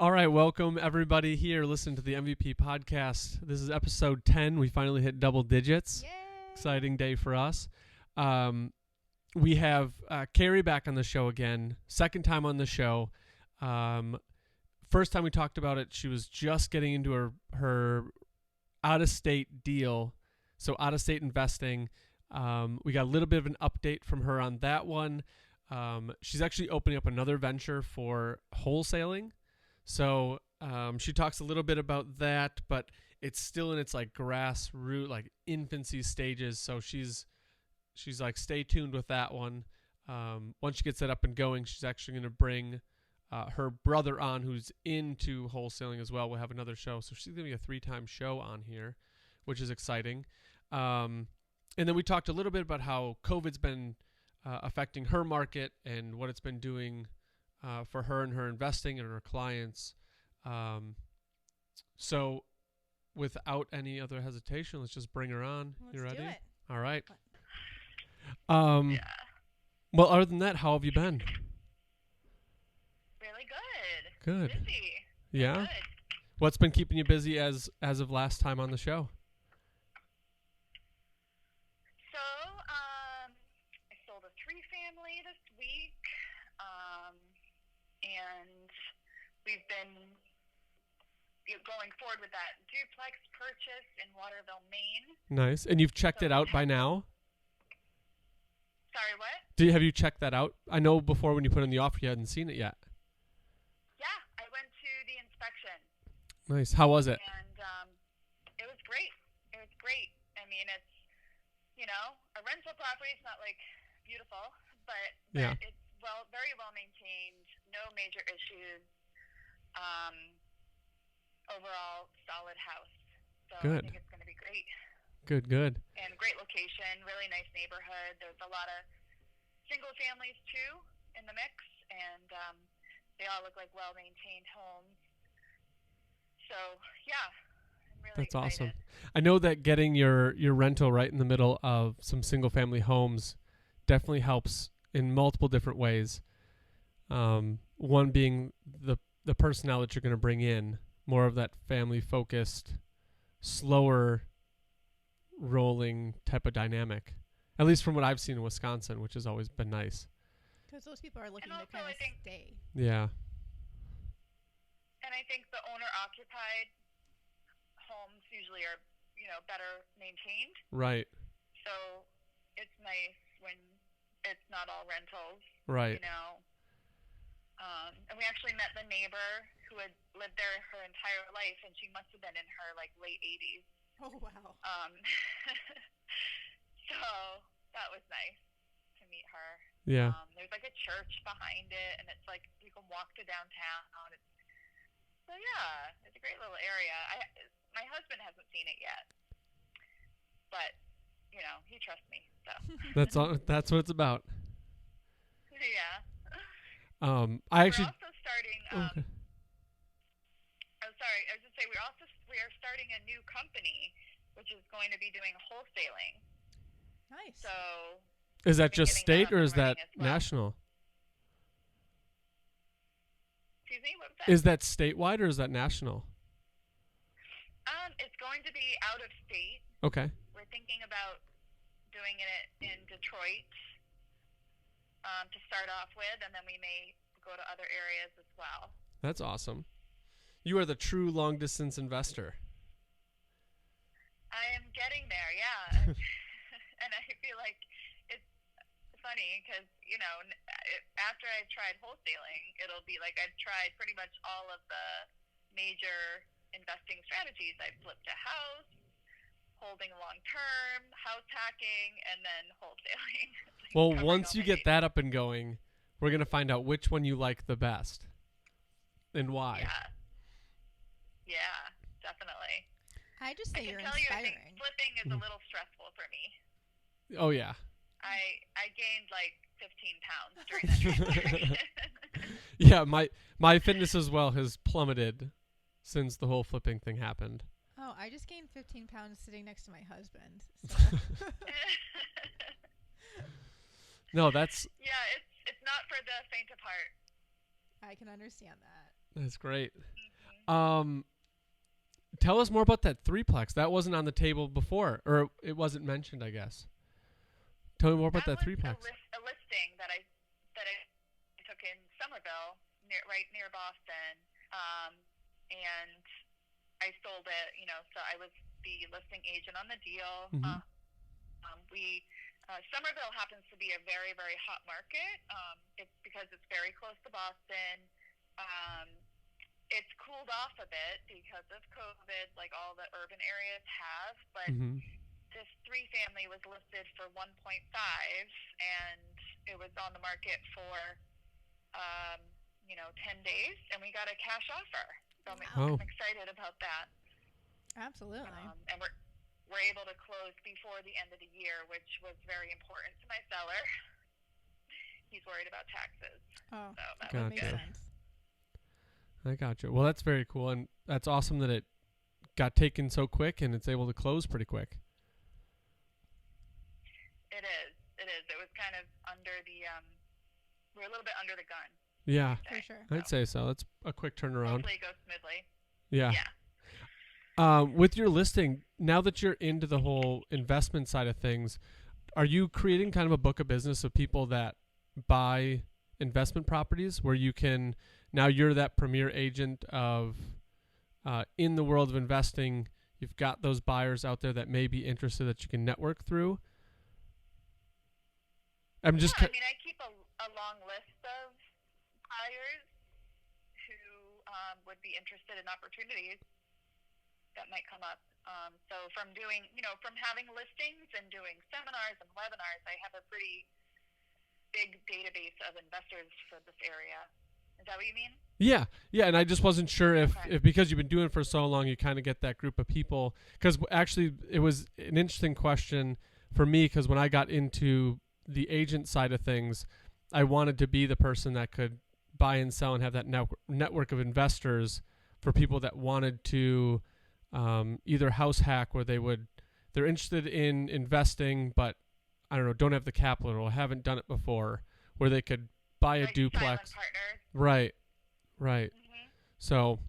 All right, welcome everybody here. Listen to the MVP podcast. This is episode 10. We finally hit double digits. Yay! Exciting day for us. We have Carey back on the show again. Second time on the show. First time we talked about it, she was just getting into her out-of-state deal, so out-of-state investing. We got a little bit of an update from her on that one. She's actually opening up another venture for wholesaling. So she talks a little bit about that, but it's still in its like grassroots, like infancy stages. So she's like, stay tuned with that one. Once she gets that up and going, she's actually going to bring her brother on, who's into wholesaling as well. We'll have another show. So she's going to be a 3-time show on here, which is exciting. And then we talked a little bit about how COVID's been affecting her market and what it's been doing for her and her investing and her clients. So without any other hesitation, let's just bring her on. Let's you ready? do it. All right. Well, other than that, how have you been? Really good. Good. Busy. Yeah. Good. What's been keeping you busy as of last time on the show? So, I sold a 3-family this week, and we've been going forward with that duplex purchase in Waterville, Maine. Nice. And you've checked it out by now? Sorry, what? Have you checked that out? I know before when you put in the offer, you hadn't seen it yet. Yeah, I went to the inspection. Nice. How was it? And it was great. It was great. I mean, it's, a rental property is not like beautiful, but Yeah. it's very well maintained, no major issues. Overall, solid house. So Good. I think it's going to be great. Good. And great location, really nice neighborhood. There's a lot of single families too in the mix, and they all look like well-maintained homes. So yeah, I'm really That's excited. awesome. I know that getting your rental right in the middle of some single family homes definitely helps in multiple different ways. One being the personnel that you're going to bring in, more of that family focused, slower rolling type of dynamic, at least from what I've seen in Wisconsin, which has always been nice. Because those people are looking And to also, kind I of think- stay. Yeah. And I think the owner-occupied homes usually are, better maintained. Right. So it's nice when it's not all rentals. Right. And we actually met the neighbor who had lived there her entire life, and she must have been in her late 80s. Oh, wow. So that was nice to meet her. Yeah. There's a church behind it, and it's you can walk to downtown. So yeah, it's a great little area. My husband hasn't seen it yet, but he trusts me. So That's all. That's what it's about. yeah. I actually. We're also starting. Okay. I'm sorry. I was just say we are starting a new company, which is going to be doing wholesaling. Nice. So Is that been just getting state that or up is and running that as well. national? excuse me, what was that? Is that statewide or is that national? It's going to be out of state. Okay. We're thinking about doing it in Detroit to start off with, and then we may go to other areas as well. That's awesome. You are the true long distance investor. I am getting there, yeah. And I feel like it's funny because, after I've tried wholesaling, it'll be like I've tried pretty much all of the major investing strategies. I've flipped a house, holding long term, house hacking, and then wholesaling. Well, Covering once all you my get bases. that up and going, we're going to find out which one you like the best and why. Yeah, definitely. I just I say can you're tell you, I inspiring. think flipping is a little stressful for me. Oh, yeah. I gained 15 pounds during that transaction. Yeah, my fitness as well has plummeted since the whole flipping thing happened. Oh, I just gained 15 pounds sitting next to my husband. So. No, that's Yeah, it's not for the faint of heart. I can understand that. That's great. Mm-hmm. Tell us more about that threeplex. That wasn't on the table before, or it wasn't mentioned, I guess. Tell me more about that That was threeplex. a listing that I took in Somerville, right near Boston, and I sold it. So I was the listing agent on the deal. Mm-hmm. Somerville happens to be a very, very hot market. It's because it's very close to Boston. It's cooled off a bit because of COVID, like all the urban areas have. But Mm-hmm. this 3-family was listed for 1.5, and it was on the market for 10 days, and we got a cash offer. So I'm excited about that. Absolutely. And we're able to close before the end of the year, which was very important to my seller. He's worried about taxes. Oh, so that that was makes good. sense. I gotcha. Well, that's very cool, and that's awesome that it got taken so quick and it's able to close pretty quick. It is. It was kind of under the we're a little bit under the gun. Yeah, For sure. I'd say so. That's a quick turnaround. Hopefully it goes smoothly. Yeah. With your listing, now that you're into the whole investment side of things, are you creating kind of a book of business of people that buy investment properties where you can, now you're that premier agent of, in the world of investing, you've got those buyers out there that may be interested that you can network through? I I keep a long list of buyers who would be interested in opportunities that might come up. So from doing, from having listings and doing seminars and webinars, I have a pretty big database of investors for this area. Is that what you mean? Yeah, and I just wasn't sure if because you've been doing it for so long, you kind of get that group of people. Because actually, it was an interesting question for me, because when I got into the agent side of things, I wanted to be the person that could buy and sell and have that network of investors for people that wanted to either house hack, where they're interested in investing, but I don't know, don't have the capital or haven't done it before, where they could buy a duplex. Right. Mm-hmm. So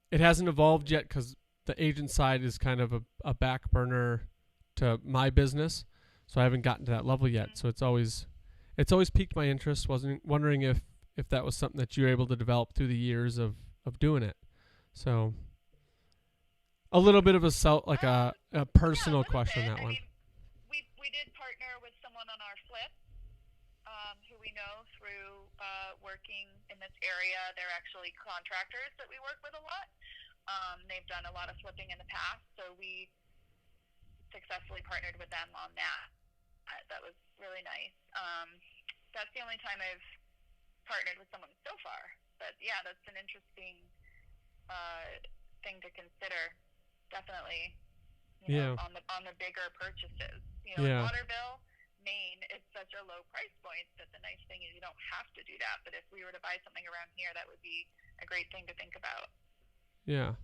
it hasn't evolved yet because the agent side is kind of a back burner to my business. So I haven't gotten to that level yet. So it's always piqued my interest. Wondering if that was something that you were able to develop through the years of doing it. So a little bit of a personal question on that one. We did partner with someone on our flip, who we know through working in this area. They're actually contractors that we work with a lot. They've done a lot of flipping in the past, so we successfully partnered with them on that. That was really nice. That's the only time I've partnered with someone so far. But yeah, that's an interesting thing to consider. Definitely, on the bigger purchases. In Waterville, Maine, it's such a low price point that the nice thing is you don't have to do that. But if we were to buy something around here, that would be a great thing to think about. Yeah.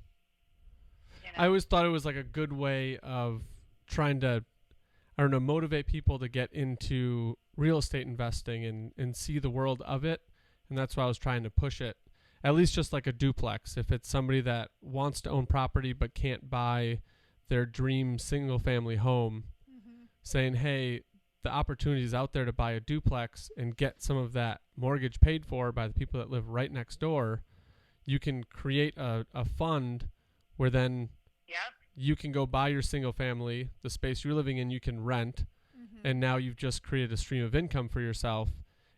I always thought it was like a good way of trying to, I don't know, motivate people to get into real estate investing and see the world of it. And that's why I was trying to push it, at least just like a duplex. If it's somebody that wants to own property but can't buy their dream single family home, saying, hey, the opportunity is out there to buy a duplex and get some of that mortgage paid for by the people that live right next door. You can create a fund where then you can go buy your single family, the space you're living in, you can rent, and now you've just created a stream of income for yourself.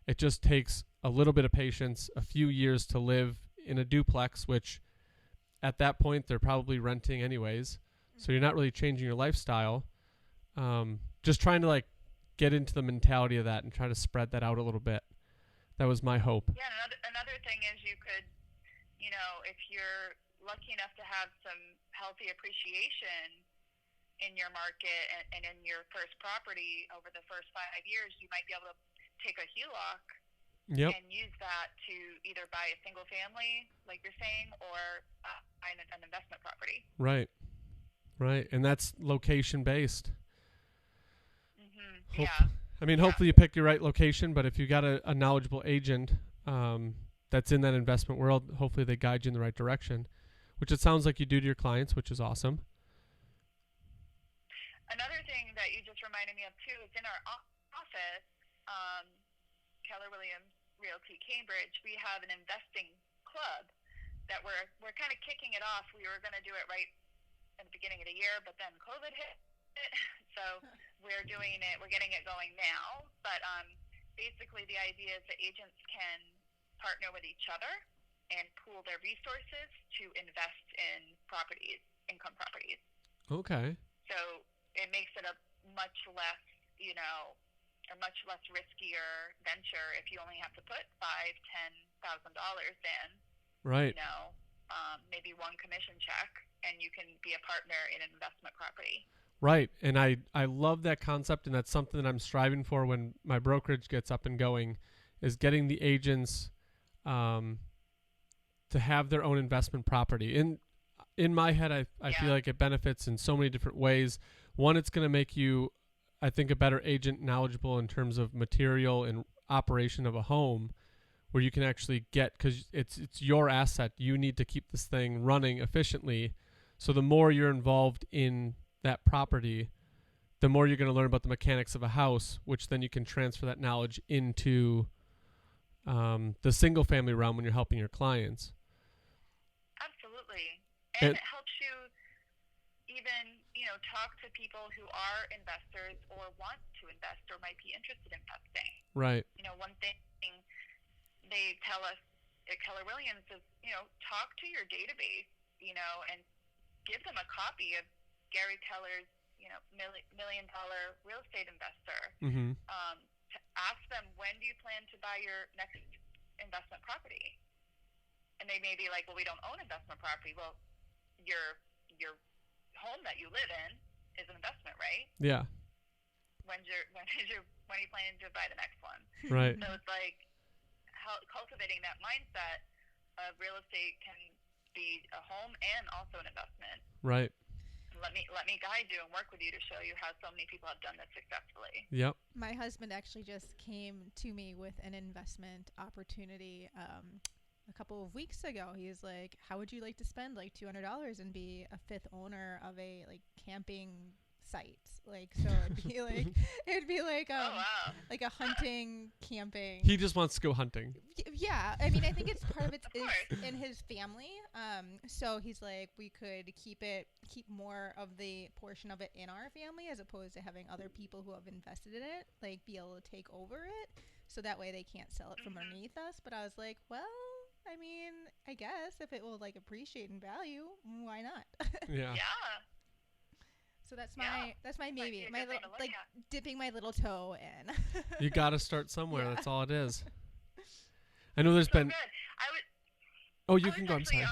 It just takes a little bit of patience, a few years to live in a duplex, which at that point they're probably renting anyways. So you're not really changing your lifestyle. Just trying to like get into the mentality of that and try to spread that out a little bit. That was my hope. Yeah, another thing is you could, if you're lucky enough to have some healthy appreciation in your market and in your first property over the first 5 years, you might be able to take a HELOC and use that to either buy a single family, like you're saying, or buy an investment property. Right. And that's location based. Yeah. Hopefully you pick your right location, but if you got a knowledgeable agent, that's in that investment world, hopefully they guide you in the right direction, which it sounds like you do to your clients, which is awesome. Another thing that you just reminded me of too is in our office, Keller Williams Realty Cambridge, we have an investing club that we're kind of kicking it off. We were going to do it right in the beginning of the year, but then COVID hit. So we're doing it. We're getting it going now. But basically, the idea is that agents can partner with each other and pool their resources to invest in properties, income properties. Okay. So it makes it a much less, a much less riskier venture if you only have to put $5,000-$10,000 in. Right. Maybe one commission check, and you can be a partner in an investment property. Right. And I love that concept, and that's something that I'm striving for when my brokerage gets up and going, is getting the agents to have their own investment property. In my head, I feel like it benefits in so many different ways. One, it's going to make you, I think, a better agent, knowledgeable in terms of material and operation of a home, where you can actually get, because it's your asset. You need to keep this thing running efficiently. So the more you're involved in that property, the more you're going to learn about the mechanics of a house, which then you can transfer that knowledge into the single family realm when you're helping your clients. Absolutely. And it helps you even, talk to people who are investors or want to invest or might be interested in investing. Right. One thing they tell us at Keller Williams is, talk to your database, and give them a copy of Gary Keller's, $1 million real estate investor. Mm-hmm. To ask them, when do you plan to buy your next investment property? And they may be like, well, we don't own investment property. Well, your home that you live in is an investment, right? Yeah. When are you planning to buy the next one? Right. So it's like cultivating that mindset of real estate can be a home and also an investment. Right. Let me guide you and work with you to show you how so many people have done this successfully. Yep. My husband actually just came to me with an investment opportunity a couple of weeks ago. He was like, how would you like to spend like $200 and be a fifth owner of a like camping site? Like, so it'd be like oh, wow. like a hunting, camping. He just wants to go hunting. Yeah, I mean, I think it's part of it is in his family. So he's like, we could keep more of the portion of it in our family as opposed to having other people who have invested in it, like, be able to take over it. So that way they can't sell it from underneath us. But I was like, well, I mean, I guess if it will like appreciate in value, why not? Yeah. Yeah. So that's my maybe, my like at. dipping my little toe in. You got to start somewhere. Yeah. That's all it is. I know there's been. Good. Oh, you can go. I'm sorry.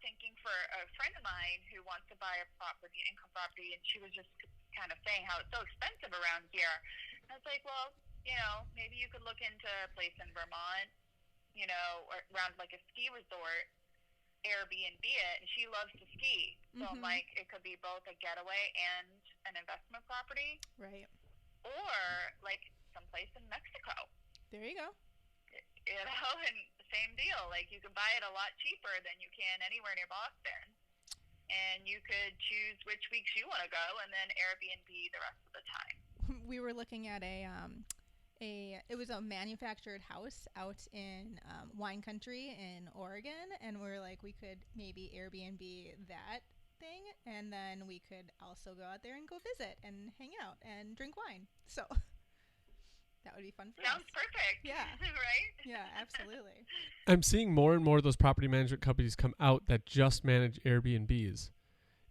Thinking for a friend of mine who wants to buy a property, income property, and she was just kind of saying how it's so expensive around here. And I was like, well, maybe you could look into a place in Vermont, or around like a ski resort, Airbnb it, and she loves to ski. So I'm like, it could be both a getaway and an investment property. Right. Or like someplace in Mexico. There you go. And same deal. Like, you can buy it a lot cheaper than you can anywhere near Boston. And you could choose which weeks you want to go and then Airbnb the rest of the time. We were looking at it was a manufactured house out in wine country in Oregon, and we're like, we could maybe Airbnb that thing, and then we could also go out there and go visit and hang out and drink wine. So that would be fun for us. Sounds perfect. Yeah. Right? Yeah, absolutely. I'm seeing more and more of those property management companies come out that just manage Airbnbs.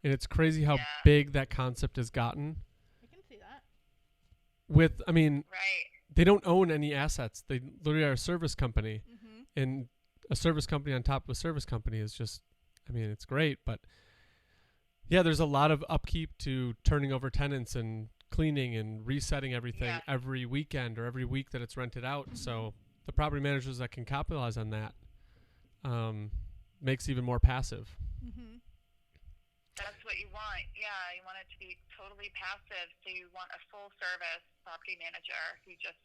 And it's crazy how big that concept has gotten. I can see that. Right. They don't own any assets. They literally are a service company. Mm-hmm. And a service company on top of a service company is just, it's great. But yeah, there's a lot of upkeep to turning over tenants and cleaning and resetting everything every weekend or every week that it's rented out. So the property managers that can capitalize on that makes even more passive. Mm-hmm. That's what you want. Yeah, you want it to be totally passive. So you want a full service property manager who just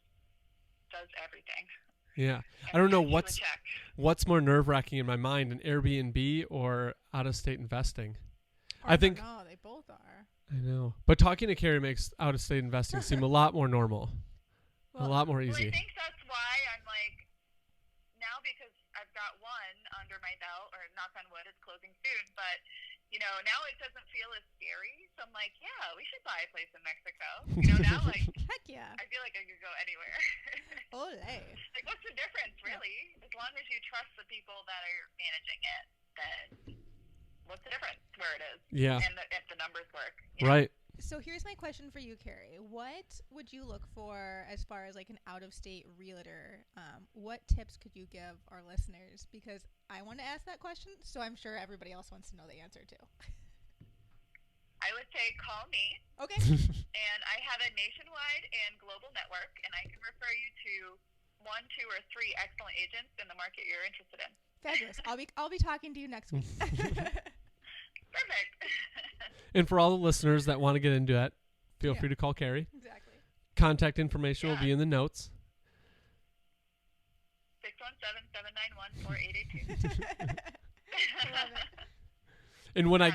does everything. Yeah. I and don't know write you a check. what's more nerve-wracking in my mind, an Airbnb or out-of-state investing. Or I think no, they both are. I know. But talking to Carey makes out-of-state investing seem a lot more normal. A lot more Well, I easy. think that's why I'm like, now because I've got one under my belt, or knock on wood, it's closing soon, but, you know, now it doesn't feel as scary. So I'm like, yeah, we should buy a place in Mexico. You know, now, like, Heck yeah. I feel like I could go anywhere. Ole. Like, what's the difference, really? As long as you trust the people that are managing it, then what's the difference where it is? Yeah. And if the numbers work. You know? Right. So here's my question for you, Carey. What would you look for as far as like an out-of-state realtor? What tips could you give our listeners? Because I want to ask that question, so I'm sure everybody else wants to know the answer too. I would say call me, Okay. and I have a nationwide and global network, and I can refer you to 1, 2, or 3 excellent agents in the market you're interested in. Fabulous. I'll be talking to you next week. Perfect. And for all the listeners that want to get into it, feel free to call Carey. Exactly. Contact information will be in the notes. 617-791-4882. Love it. And when I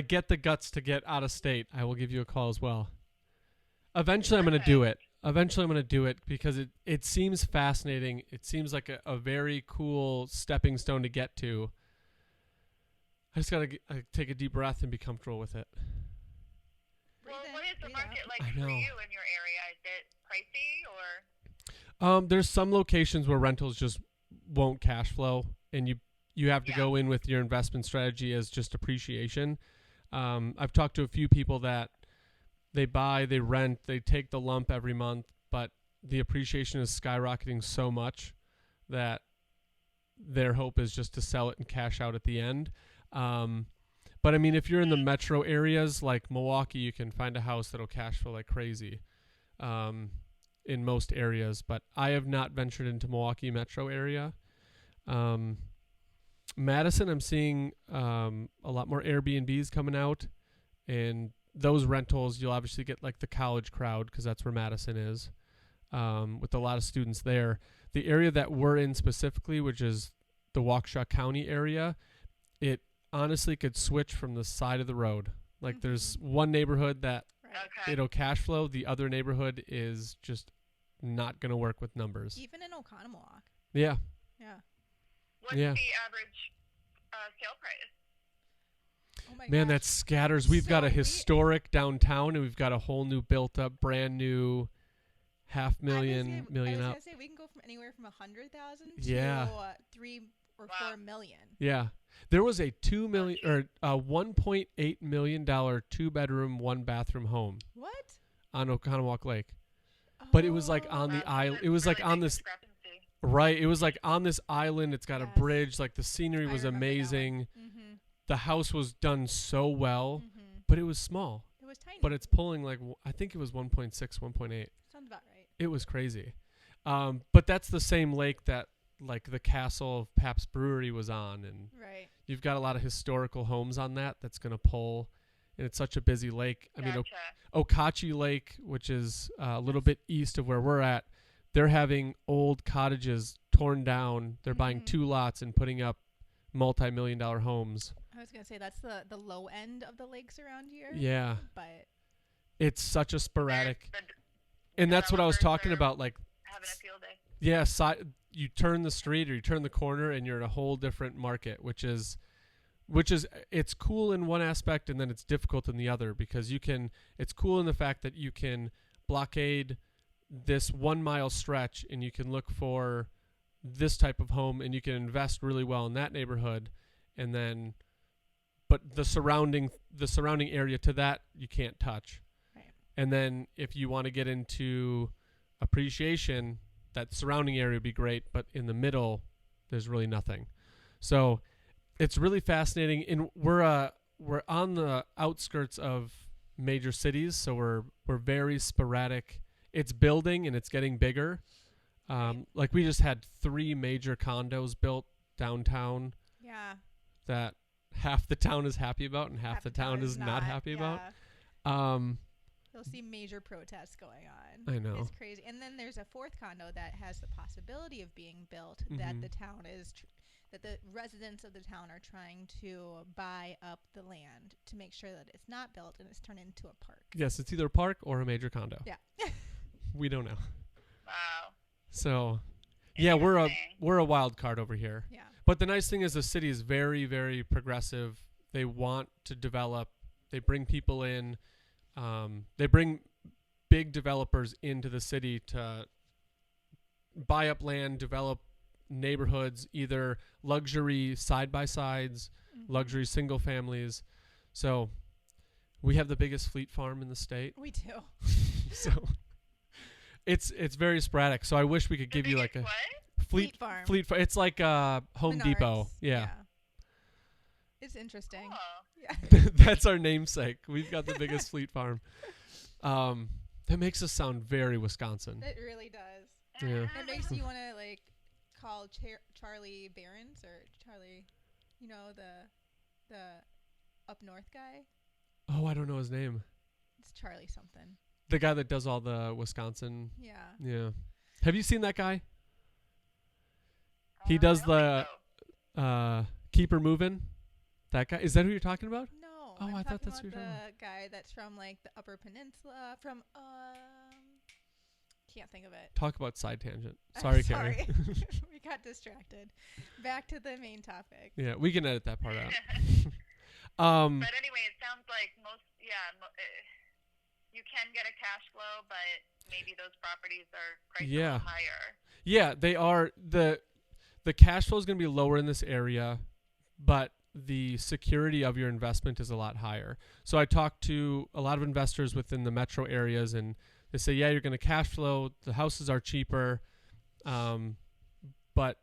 get the guts to get out of state, I will give you a call as well. Eventually I'm going to do it. Because it seems fascinating. It seems like a very cool stepping stone to get to. I just got to take a deep breath and be comfortable with it. Well, what is the market like I for know. you in your area? Is it pricey or? There's some locations where rentals just won't cash flow, and you have to go in with your investment strategy as just appreciation. I've talked to a few people that they buy, they rent, they take the lump every month, but the appreciation is skyrocketing so much that their hope is just to sell it and cash out at the end. But I mean, if you're in the metro areas like Milwaukee, you can find a house that'll cash flow like crazy in most areas. But I have not ventured into Milwaukee metro area. Madison, I'm seeing a lot more Airbnbs coming out, and those rentals, you'll obviously get like the college crowd because that's where Madison is, with a lot of students there. The area that we're in specifically, which is the Waukesha County area, it honestly could switch from the side of the road. Like there's one neighborhood that it'll cash flow. The other neighborhood is just not going to work with numbers. Even in Oconomowoc. Yeah. Yeah. What's the average sale price? Oh my Man, gosh. that scatters. We've got a So historic downtown, and we've got a whole new built up, brand new $500,000, I million was up. gonna say we can go from anywhere from 100,000 Yeah. to 3 or 4 million. Yeah. There was a $1.8 million 2-bedroom, 1-bathroom home What? on Oconomowoc Lake. But it was like on the island. It was like on this, right. It was like on this island. It's got a bridge. Like the scenery was amazing. Mm-hmm. The house was done so well, Mm-hmm. but it was small. It was tiny. But it's pulling like, I think it was 1.6, 1.8. Sounds about right. It was crazy. But that's the same lake that like the castle of Pabst Brewery was on. And Right. you've got a lot of historical homes on that's going to pull. And it's such a busy lake. I mean, Okachi Lake, which is a little bit east of where we're at, they're having old cottages torn down. They're buying 2 lots and putting up multi-million-dollar homes. I was going to say that's the low end of the lakes around here. Yeah. But It's such a sporadic. And that's what I was talking about. Like, having a field day. yeah, you turn the street or you turn the corner and you're in a whole different market, which is it's cool in one aspect and then it's difficult in the other, because it's cool in the fact that you can blockade this 1 mile stretch and you can look for this type of home and you can invest really well in that neighborhood, and then but the surrounding area to that you can't touch. Right. And then if you want to get into appreciation, that surrounding area would be great, but in the middle there's really nothing. So it's really fascinating, and we're on the outskirts of major cities, so we're very sporadic. It's building and it's getting bigger. Like we just had 3 major condos built downtown. yeah. That half the town is happy about and half the town is not happy about. You'll see major protests going on. I know. It's crazy. And then there's a fourth condo that has the possibility of being built that the town is that the residents of the town are trying to buy up the land to make sure that it's not built and it's turned into a park. Yes, it's either a park or a major condo. Yeah. We don't know. Wow. So, yeah, we're a wild card over here. Yeah. But the nice thing is the city is very, very progressive. They want to develop. They bring people in. They bring big developers into the city to buy up land, develop neighborhoods, either luxury side-by-sides, luxury single families. So we have the biggest fleet farm in the state. We do. So it's very sporadic. So I wish we could give you like a fleet farm. It's like Home Menards. Depot. Yeah. It's interesting. Oh. Yeah. That's our namesake. We've got the biggest fleet farm. That makes us sound very Wisconsin. It really does. Yeah. It makes you want to like call Charlie Barons or Charlie, you know, the up north guy. Oh, I don't know his name. It's Charlie something. The guy that does all the Wisconsin. Yeah. Yeah. Have you seen that guy? He I does don't the Keep Her Movin'. That guy. Is that who you're talking about? No. Oh, I'm I thought talking that's who about you're talking the guy that's from like the Upper Peninsula. From can't think of it. Talk about side tangent. Sorry, Carey. We got distracted. Back to the main topic. Yeah, we can edit that part out. But anyway, it sounds like you can get a cash flow, but maybe those properties are priced a little higher. Yeah, they are. The cash flow is going to be lower in this area, but the security of your investment is a lot higher. So I talked to a lot of investors within the metro areas, and they say, yeah, you're going to cash flow. The houses are cheaper, but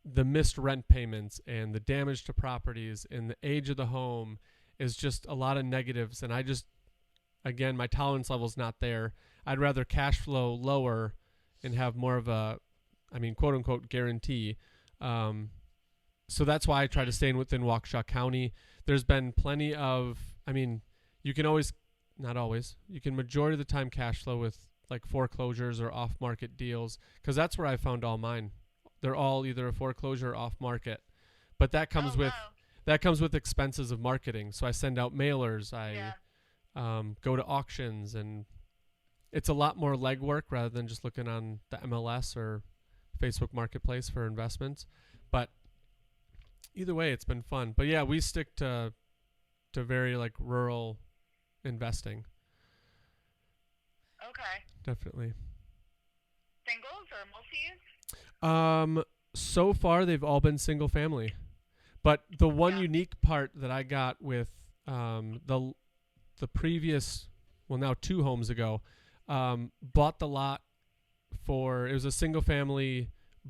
the missed rent payments and the damage to properties and the age of the home is just a lot of negatives. And again, my tolerance level is not there. I'd rather cash flow lower and have more of a, quote unquote, guarantee. So that's why I try to stay within Waukesha County. There's been plenty of, you can always, not always, you can majority of the time cash flow with like foreclosures or off-market deals, because that's where I found all mine. They're all either a foreclosure or off-market, but that comes with expenses of marketing. So I send out mailers, I go to auctions, and it's a lot more legwork rather than just looking on the MLS or Facebook Marketplace for investments. But either way, it's been fun. But yeah, we stick to very like rural investing. Okay. Definitely. Singles or multis? So far they've all been single family. But the one unique part that I got with the previous, well, now 2 homes ago, bought the lot it was a single family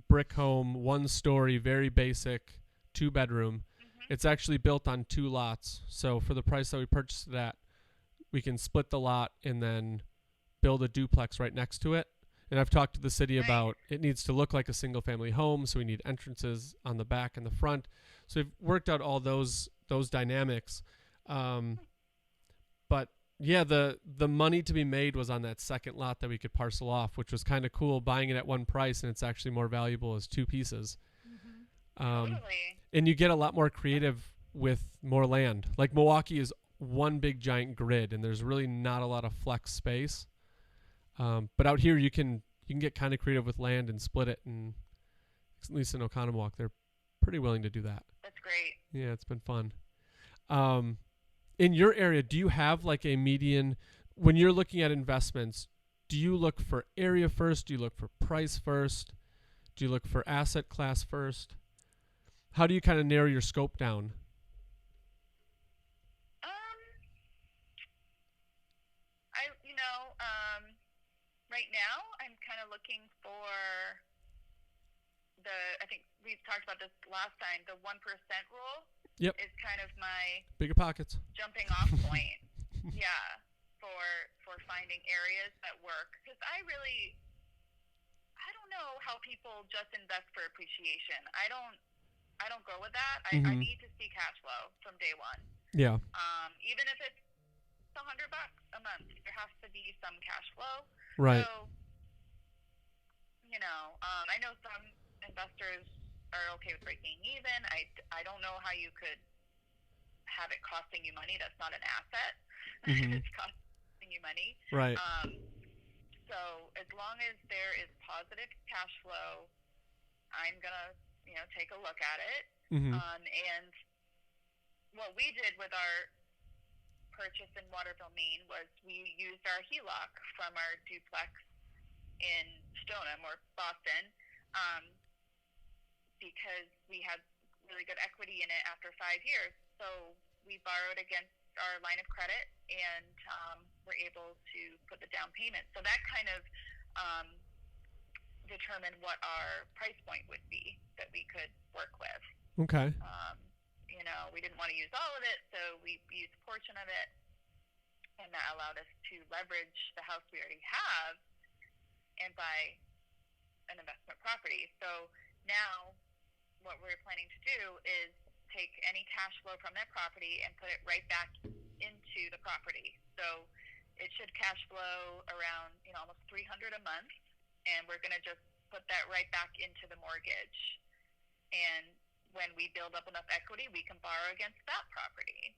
brick home, 1-story, very basic, 2-bedroom. It's actually built on 2 lots. So for the price that we purchased it at, we can split the lot and then build a duplex right next to it. And I've talked to the city about it needs to look like a single family home, so we need entrances on the back and the front. So we've worked out all those dynamics. But yeah, the money to be made was on that second lot that we could parcel off, which was kind of cool, buying it at one price, and it's actually more valuable as 2 pieces. Totally. And you get a lot more creative with more land. Like Milwaukee is one big giant grid, and there's really not a lot of flex space. But out here, you can get kind of creative with land and split it. And at least in Oconomowoc, they're pretty willing to do that. That's great. Yeah, it's been fun. In your area, do you have like a median when you're looking at investments? Do you look for area first? Do you look for price first? Do you look for asset class first? How do you kind of narrow your scope down? Right now I'm kind of looking for I think we've talked about this last time, the 1% rule. Yep. Is kind of my bigger pockets jumping off point. For finding areas that work, because I don't know how people just invest for appreciation. I don't go with that. I need to see cash flow from day one. Yeah. Even if it's $100 a month. months, there has to be some cash flow. Right. So, I know some investors are okay with breaking even. I don't know how you could have it costing you money. That's not an asset. Mm-hmm. It's costing you money. Right. So as long as there is positive cash flow, I'm gonna, take a look at it. Mm-hmm. And what we did with our purchase in Waterville, Maine, was we used our HELOC from our duplex in Stoneham or Boston, because we had really good equity in it after 5 years. So we borrowed against our line of credit and were able to put the down payment. So that kind of determined what our price point would be that we could work with. Okay. We didn't want to use all of it, so we used a portion of it, and that allowed us to leverage the house we already have and buy an investment property. So now what we're planning to do is take any cash flow from that property and put it right back into the property. So it should cash flow around, almost $300 a month, and we're going to just put that right back into the mortgage. And when we build up enough equity, we can borrow against that property.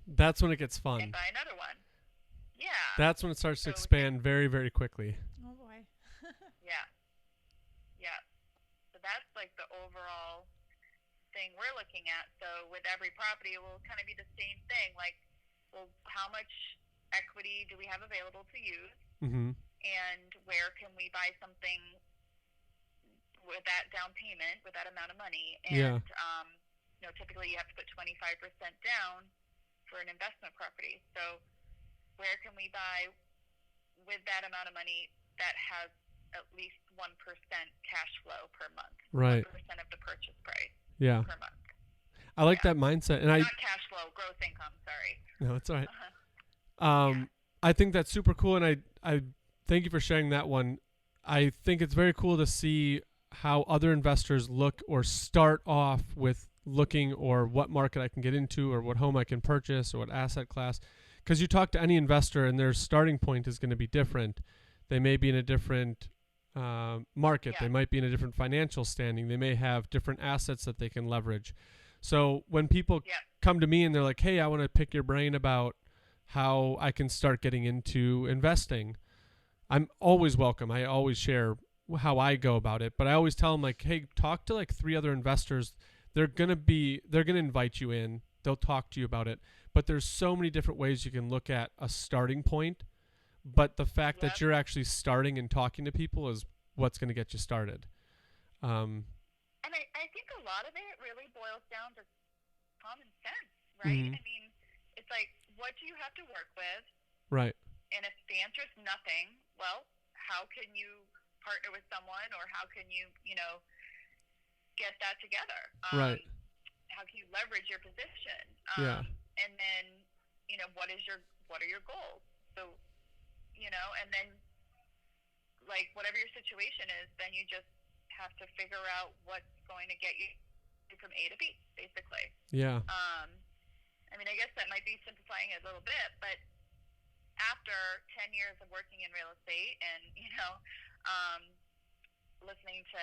That's when it gets fun. And buy another one. Yeah. That's when it starts to expand very, very quickly. Oh boy. Yeah. Yeah. So that's like the overall thing we're looking at. So with every property, it will kind of be the same thing. Like, well, how much equity do we have available to use? Mm-hmm. And where can we buy something with that down payment, with that amount of money? And, typically you have to put 25% down for an investment property. So where can we buy with that amount of money that has at least 1% cash flow per month? Right. 1% of the purchase price per month. I like that mindset. And not cash flow, gross income, sorry. No, it's all right. I think that's super cool, and I thank you for sharing that one. I think it's very cool to see how other investors look or start off with looking or what market I can get into or what home I can purchase or what asset class. Because you talk to any investor and their starting point is going to be different. They may be in a different market. They might be in a different financial standing. They may have different assets that they can leverage. So when people come to me and they're like, hey, I want to pick your brain about how I can start getting into investing, I'm always welcome. I always share how I go about it, but I always tell them like, hey, talk to like 3 other investors. They're going to invite you in. They'll talk to you about it, but there's so many different ways you can look at a starting point. But the fact that you're actually starting and talking to people is what's going to get you started. And I think a lot of it really boils down to common sense, right? Mm-hmm. I mean, it's like, what do you have to work with? Right. And if the answer is nothing, well, how can you partner with someone, or how can you, get that together? Right. How can you leverage your position? And then, what are your goals? So, and then, like, whatever your situation is, then you just have to figure out what's going to get you from A to B, basically. Yeah. I mean, I guess that might be simplifying it a little bit, but after 10 years of working in real estate and, listening to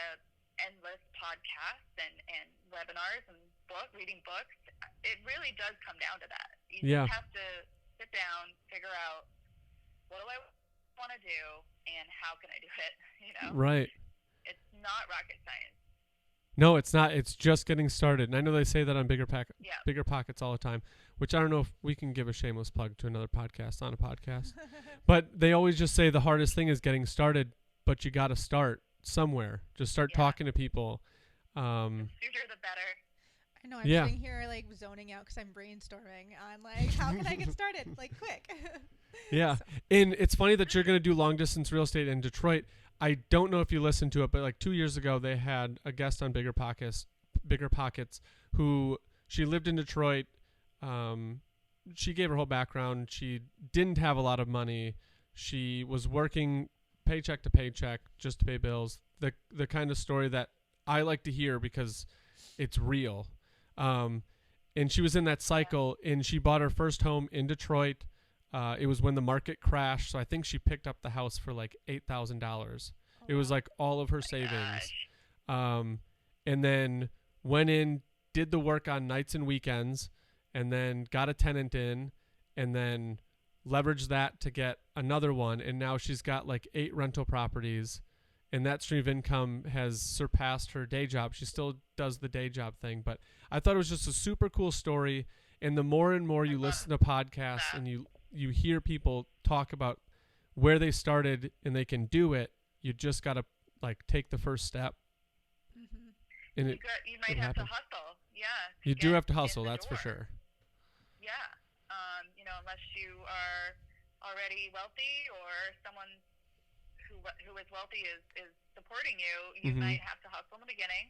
endless podcasts and webinars and reading books, it really does come down to that. You just have to sit down, figure out, what do I want to do and how can I do it, Right. It's not rocket science. No, it's not. It's just getting started. And I know they say that on Bigger Pockets all the time, which I don't know if we can give a shameless plug to another podcast on a podcast. But they always just say the hardest thing is getting started, but you got to start somewhere. Just start talking to people. The sooner the better. I know. I'm sitting here like zoning out because I'm brainstorming on like, how can I get started? Like, quick. Yeah. And it's funny that you're going to do long distance real estate in Detroit. I don't know if you listened to it, but like 2 years ago, they had a guest on Bigger Pockets, who she lived in Detroit. She gave her whole background. She didn't have a lot of money. She was working paycheck to paycheck just to pay bills. The kind of story that I like to hear because it's real. And she was in that cycle, and she bought her first home in Detroit. It was when the market crashed, so I think she picked up the house for like $8,000. It was like all of her savings. And then went in, did the work on nights and weekends, and then got a tenant in, and then leveraged that to get another one. And now she's got like 8 rental properties, and that stream of income has surpassed her day job. She still does the day job thing, but I thought it was just a super cool story. And the more and more you listen to podcasts and you hear people talk about where they started and they can do it, you just got to like take the first step. And you might have to hustle. Yeah. You do have to hustle. That's for sure. Yeah. Unless you are already wealthy or someone who is wealthy is supporting you, you might have to hustle in the beginning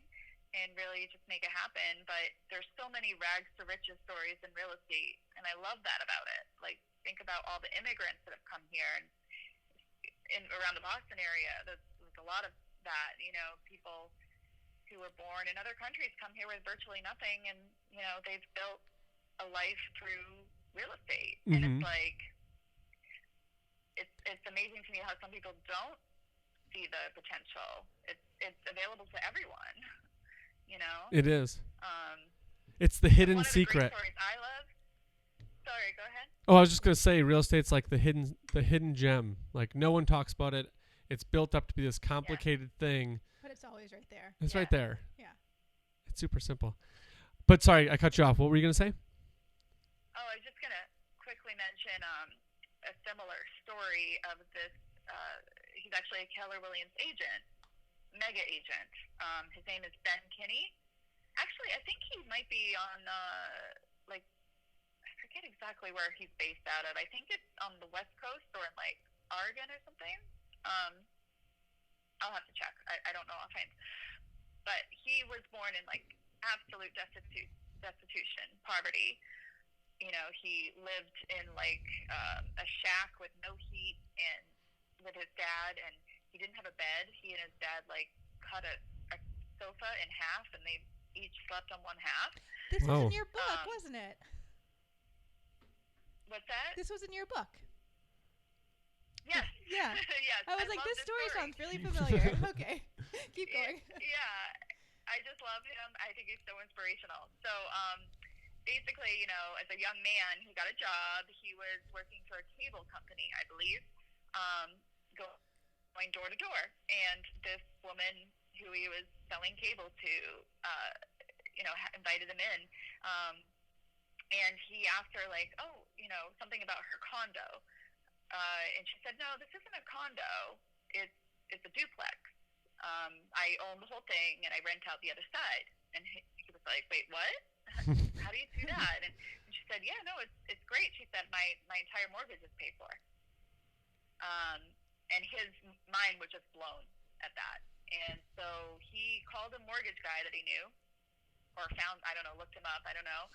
and really just make it happen. But there's so many rags to riches stories in real estate, and I love that about it. Like, think about all the immigrants that have come here and around the Boston area. There's a lot of that. People who were born in other countries come here with virtually nothing, and they've built a life through real estate. And it's like it's amazing to me how some people don't see the potential. It's available to everyone. It is. It's the hidden secret. One of the great stories I love. Sorry, go ahead. Oh, I was just gonna say, real estate's like the hidden gem. Like, no one talks about it. It's built up to be this complicated thing. But it's always right there. It's right there. Yeah. It's super simple. But sorry, I cut you off. What were you gonna say? Oh, I was just gonna quickly mention a similar story of this. He's actually a Keller Williams agent, mega agent. His name is Ben Kinney. Actually, I think he might be on I forget exactly where he's based out of. I think it's on the West Coast or in like Oregon or something. I'll have to check. I don't know offhand. But he was born in like absolute destitution, poverty. He lived in like a shack with no heat and with his dad, and he didn't have a bed. He and his dad like cut a sofa in half, and they each slept on one half. This was in your book, wasn't it? What's that? This was in your book. Yes. Yeah. Yes. I was like, this story sounds really familiar. Okay. Keep going. Yeah. I just love him. I think he's so inspirational. So, basically, as a young man, he got a job. He was working for a cable company, I believe, going door to door. And this woman who he was selling cable to, invited him in. And he asked her, like, something about her condo. And she said, no, this isn't a condo. It's a duplex. I own the whole thing, and I rent out the other side. And he was like, wait, what? How do you do that? And she said, yeah, no, it's great. She said, my entire mortgage is paid for. And his mind was just blown at that. And so he called a mortgage guy that he knew, or found, I don't know, looked him up, I don't know,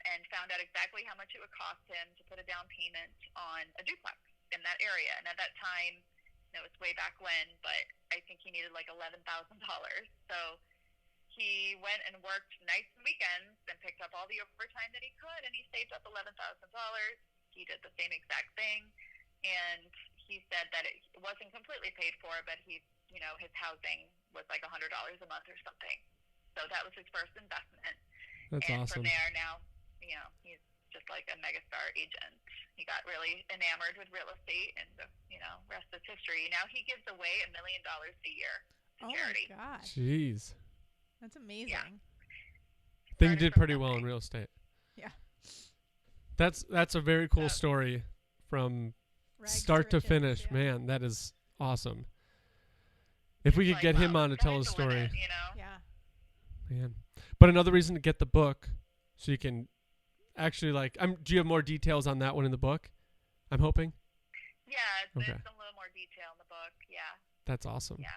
and found out exactly how much it would cost him to put a down payment on a duplex in that area. And at that time, it's way back when, but I think he needed like $11,000. So he went and worked nights and weekends and picked up all the overtime that he could, and he saved up $11,000. He did the same exact thing, and he said that it wasn't completely paid for, but his housing was like $100 a month or something. So that was his first investment. That's awesome. From there, now, he's just like a megastar agent. He got really enamored with real estate, and rest is history. Now he gives away $1 million a year to charity. Oh my gosh! Jeez, that's amazing. Yeah. Think you did pretty well in real estate. Yeah. That's a very cool story from start to finish. Yeah. Man, that is awesome. If we could get him on to tell his story. Yeah. Man. But another reason to get the book, so you can actually do you have more details on that one in the book? I'm hoping. Yeah, there's a little more detail in the book. Yeah. That's awesome. Yeah.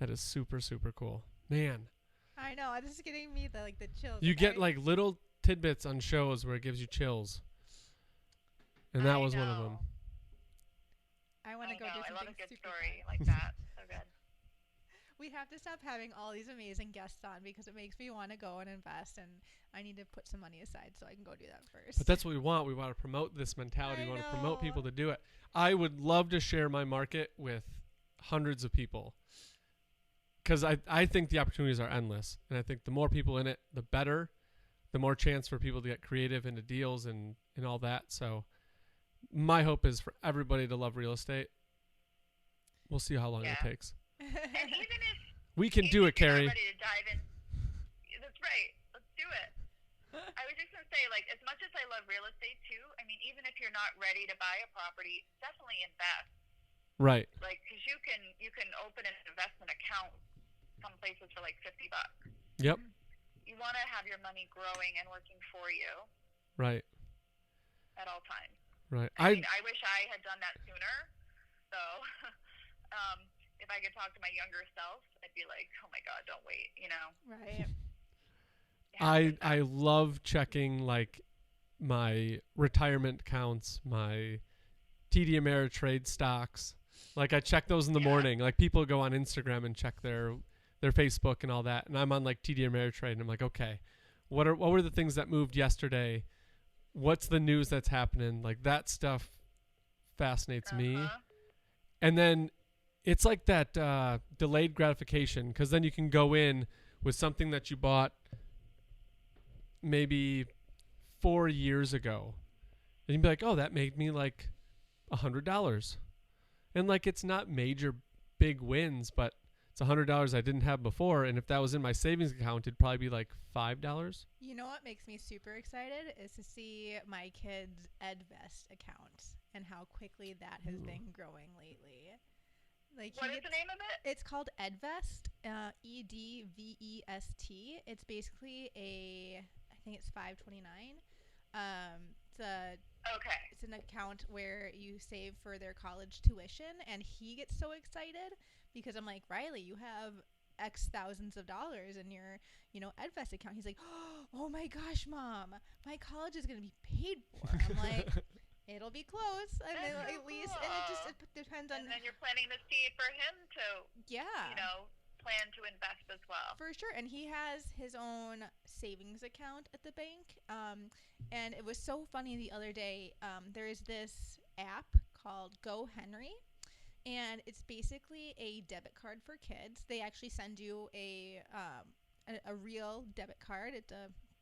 That is super, super cool. Man. I know. This is getting me the chills. You get little tidbits on shows where it gives you chills. And that was one of them. I want to go do something I love a good super story fun. like that. So good. We have to stop having all these amazing guests on because it makes me want to go and invest, and I need to put some money aside so I can go do that first. But that's what we want. We want to promote this mentality. We want to promote people know. to do it. I would love to share my market with hundreds of people because I think the opportunities are endless. And I think the more people in it, the better, the more chance for people to get creative into deals and all that. So my hope is for everybody to love real estate. We'll see how long it takes. And even if we can do it, Carey. Ready to dive in. That's right. Let's do it. I was just gonna say, like, as much as I love real estate too, I mean, even if you're not ready to buy a property, definitely invest. Right. Like, because you can open an investment account some places for like $50. Yep. You want to have your money growing and working for you. Right. At all times. Right. I mean, I wish I had done that sooner. So, if I could talk to my younger self, I'd be like, oh my God, don't wait, you know? Right. I love checking like my retirement accounts, my TD Ameritrade stocks. Like I check those in the morning. Like people go on Instagram and check their Facebook and all that. And I'm on like TD Ameritrade and I'm like, okay, what were the things that moved yesterday? What's the news that's happening? Like that stuff fascinates me. And then it's like that delayed gratification because then you can go in with something that you bought maybe 4 years ago. And you'd be like, oh, that made me like $100. And like it's not major big wins, but it's $100 I didn't have before. And if that was in my savings account, it'd probably be like $5. You know what makes me super excited is to see my kids' EdVest account and how quickly that has been growing lately. Like what is the name of it? It's called EdVest, EDVEST. It's basically I think it's $5.29. It's an account where you save for their college tuition, and he gets so excited because I'm like, Riley, you have X thousands of dollars in your, EdVest account. He's like, oh my gosh, Mom, my college is gonna be paid for. I'm like, it'll be close. I mean, at least, and it depends on. And then you're planting the seed for him to, plan to invest as well. For sure. And he has his own savings account at the bank. And it was so funny the other day. There is this app called Go Henry. And it's basically a debit card for kids. They actually send you a real debit card.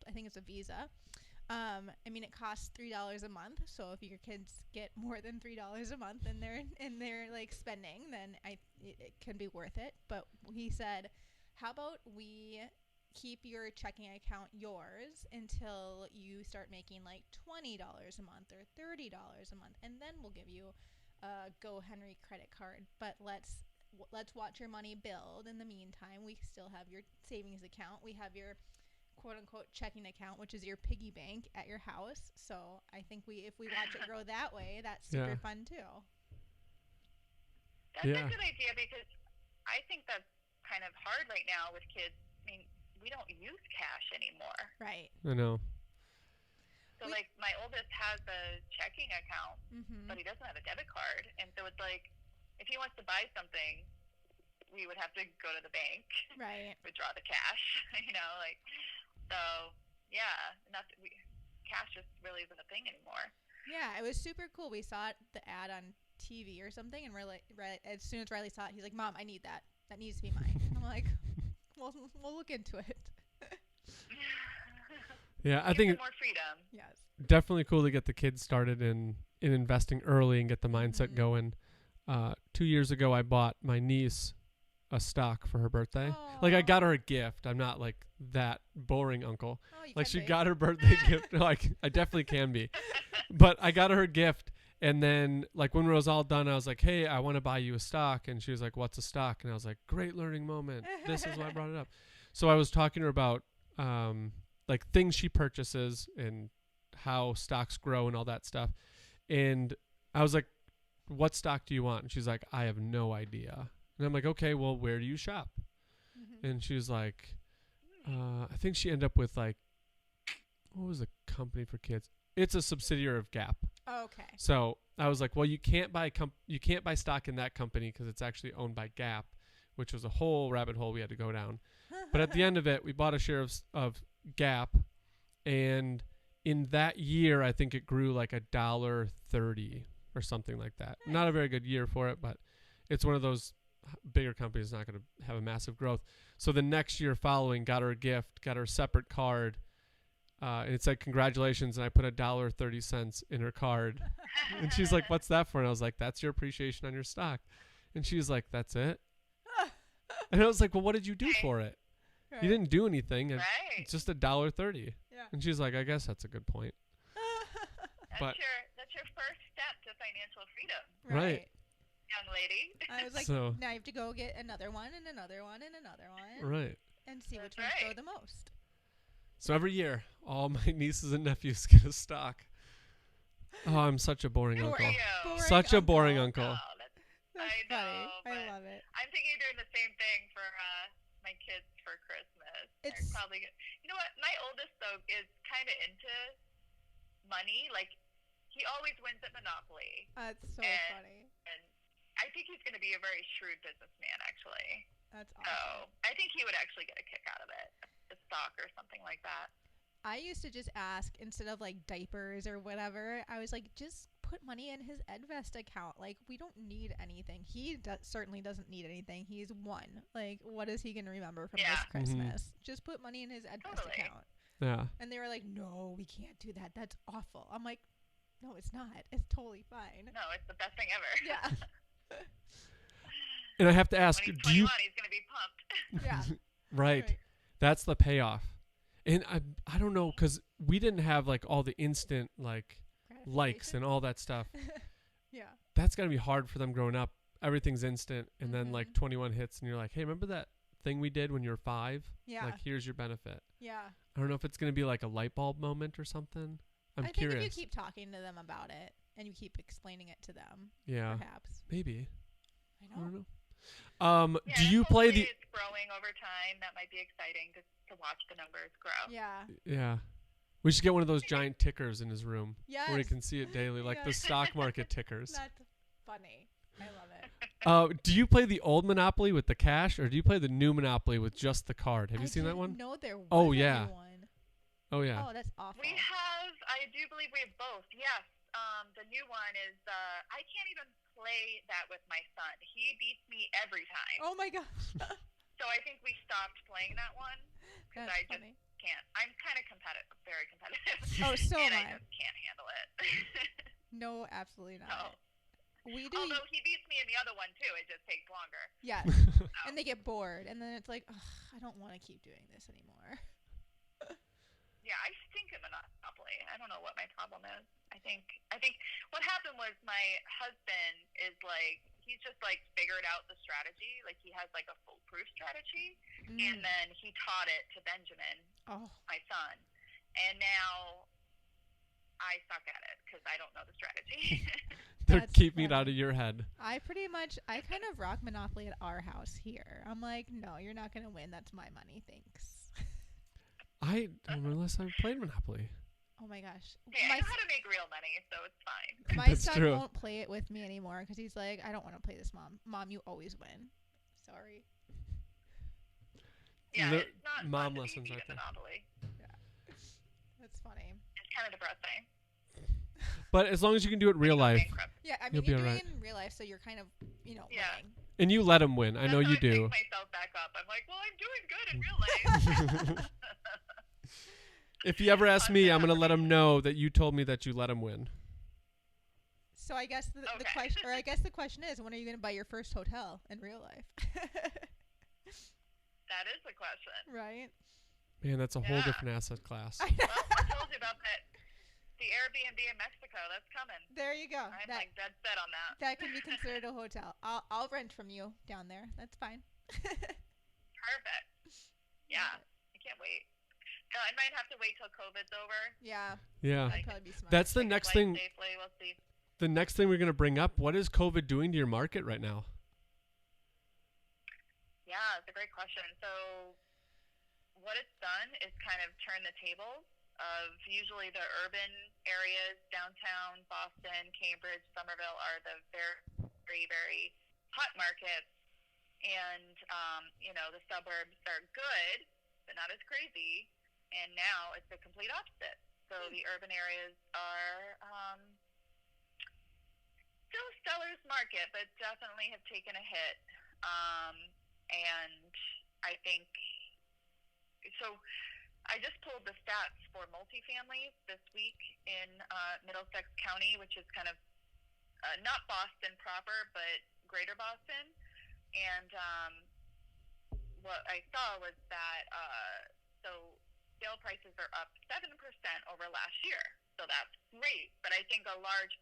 I think it's a Visa. I mean, it costs $3 a month. So if your kids get more than $3 a month and they're like spending, then it can be worth it. But he said, how about we keep your checking account yours until you start making like $20 a month or $30 a month, and then we'll give you a Go Henry credit card. But let's watch your money build. In the meantime, we still have your savings account. We have your quote-unquote checking account, which is your piggy bank at your house. So I think if we watch it grow that way, that's super fun too. That's a good idea because I think that's kind of hard right now with kids. I mean, we don't use cash anymore. Right. I know. So like my oldest has a checking account, but he doesn't have a debit card. And so it's like, if he wants to buy something, we would have to go to the bank, right? Withdraw the cash, So, cash just really isn't a thing anymore. Yeah, it was super cool. We saw the ad on TV or something, and we're like, as soon as Riley saw it, he's like, Mom, I need that. That needs to be mine. I'm like, we'll look into it. Yeah, I think more freedom. Yes. Definitely cool to get the kids started in investing early and get the mindset going. 2 years ago, I bought my niece a stock for her birthday. Aww. Like I got her a gift. I'm not like that boring uncle. Like she got her birthday gift. Like I definitely can be, but I got her a gift. And then like when it was all done, I was like, hey, I want to buy you a stock. And she was like, what's a stock? And I was like, great learning moment. This is why I brought it up. So I was talking to her about like things she purchases and how stocks grow and all that stuff. And I was like, what stock do you want? And she's like, I have no idea. And I'm like, okay, well, where do you shop? And she was like, I think she ended up with like, what was the company for kids? It's a subsidiary of Gap. Oh, okay. So I was like, well, you can't buy stock in that company because it's actually owned by Gap. which was a whole rabbit hole we had to go down. But at the end of it, we bought a share of Gap, and in that year, I think it grew like $1.30 or something like that. Nice. Not a very good year for it, but it's one of those bigger companies not going to have a massive growth. So the next year following, got her a gift, got her a separate card, and it said congratulations, and I put $1.30 in her card. And she's like, what's that for? And I was like, that's your appreciation on your stock. And she was like, that's it? And I was like, well, what did you do for it? Right. You didn't do anything. Right. It's just $1.30. Yeah. And she's like, I guess that's a good point. But That's your first step to financial freedom, Right. young lady. I was like, So- now you have to go get another one and another one and another one. Right. And see That's which ones go right. the most. So every year, all my nieces and nephews get a stock. Oh, I'm such a boring Boring. uncle. Boring Such a boring uncle. uncle. Oh, that's That's I funny. know, I but love it. I'm thinking of doing the same thing for my kids for Christmas. They're It's- probably good. You know what? My oldest though is kind of into money. Like he always wins at Monopoly, That's so And- funny. and I think he's going to be a very shrewd businessman. Actually, That's so awesome. I think he would actually get a kick out of it, a stock or something like that. I used to just ask instead of like diapers or whatever. I was like, just put money in his EdVest account. Like, we don't need anything. He certainly doesn't need anything. He's one. Like, what is he gonna remember from Yeah. this Mhm. Christmas? Just put money in his EdVest Totally. account. Yeah. And they were like, no, we can't do that. That's awful. I'm like, no, it's not. It's totally fine. No, it's the best thing ever. Yeah. And I have to ask, When he's do you 21, he's going to be pumped. Yeah. right. That's the payoff. And I don't know, because we didn't have like all the instant like likes and all that stuff. Yeah. That's got to be hard for them growing up. Everything's instant, and then like Mhm. 21 hits, and you're like, hey, remember that thing we did when you were 5? Yeah. Like, here's your benefit. Yeah. I don't know if it's going to be like a light bulb moment or something. I'm I curious. think if you keep talking to them about it and you keep explaining it to them, Yeah, perhaps. maybe. I I don't know. know. Yeah, Do and you play hopefully the? It's growing over time. That might be exciting to watch the numbers grow. Yeah. Yeah, we should get one of those giant tickers in his room Yes. where he can see it daily, like the Yes. stock market tickers. That's funny. I love it. Do you play the old Monopoly with the cash, or do you play the new Monopoly with just the card? Have you I seen that didn't one? know there was Oh, a new yeah. one. Oh yeah. Oh, that's awful. I do believe we have both. Yes. The new one is, I can't even play that with my son. He beats me every time. Oh my gosh. So I think we stopped playing that one because That's I just funny. can't. I'm kind of competitive, very competitive. Oh, so and am I I. just can't handle it. No, absolutely not. No. We do. Although he beats me in the other one too, it just takes longer. Yes. So. And they get bored, and then it's like, ugh, I don't want to keep doing this anymore. Yeah, I stink at Monopoly. I don't know what my problem is. I think what happened was my husband is like, he's just like figured out the strategy. Like he has like a foolproof strategy, and then he taught it to Benjamin, Oh, my son, and now I suck at it because I don't know the strategy. They're That's keeping it funny. out of your head. I kind of rock Monopoly at our house here. I'm like, no, you're not going to win. That's my money. Thanks. I don't know unless I've played Monopoly. Oh my gosh. Hey, I My, know how to make real money, so it's fine. my That's son true. won't play it with me anymore because he's like, I don't want to play this, Mom. Mom, you always win. Sorry. Yeah, Le- it's not mom fun to lessons be right beat at there. Monopoly. That's funny. It's kind of depressing. But as long as you can do it real Go life, bankrupt. Yeah, I You'll mean, you're be doing alright. it in real life, so you're kind of, Yeah. winning. and you let him win. I That's know how you I do. pick myself back up. I'm like, well, I'm doing good in real life. If he ever asks me, I'm gonna let him know that you told me that you let him win. So I guess the Okay. question, or I guess the question is, when are you going to buy your first hotel in real life? That is the question. Right? Man, that's a whole Yeah. different asset class. I know. Well, I told you about that. The Airbnb in Mexico, that's coming. There you go. I'm That like dead set on that. that can be considered a hotel. I'll rent from you down there. That's fine. Perfect. Yeah, I can't wait. I might have to wait till COVID's over. Yeah, Yeah. that'd probably be smart. That's the Take a next flight thing. Safely. We'll see. The next thing we're gonna bring up. What is COVID doing to your market right now? Yeah, it's a great question. So what it's done is kind of turn the tables of usually the urban areas, downtown, Boston, Cambridge, Somerville are the very, very hot markets. and the suburbs are good, but not as crazy. And now it's the complete opposite. So the urban areas are still seller's market, but definitely have taken a hit. And I think so. I just pulled the stats for multifamily this week in Middlesex County, which is kind of not Boston proper, but greater Boston. And what I saw was that sale prices are up 7% over last year. So that's great. But I think a large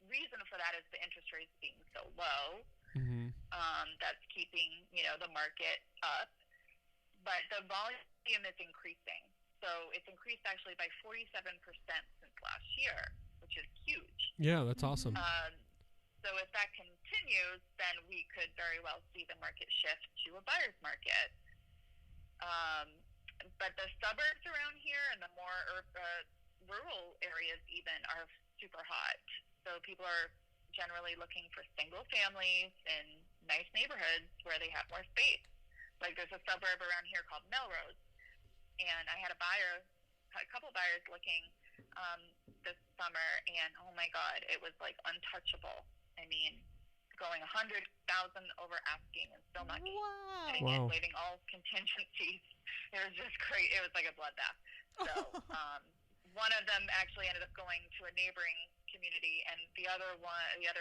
reason for that is the interest rates being so low. Mm-hmm. That's keeping, the market up. But the volume is increasing. So it's increased actually by 47% since last year, which is huge. Yeah, that's awesome. So if that continues, then we could very well see the market shift to a buyer's market. But the suburbs around here and the more rural areas even are super hot. So people are generally looking for single families in nice neighborhoods where they have more space. Like there's a suburb around here called Melrose, and I had a couple buyers looking this summer, and oh my God, it was like untouchable. I mean, going 100,000 over asking and still not waiving all contingencies. It was just great. It was like a bloodbath. So one of them actually ended up going to a neighboring community, and the other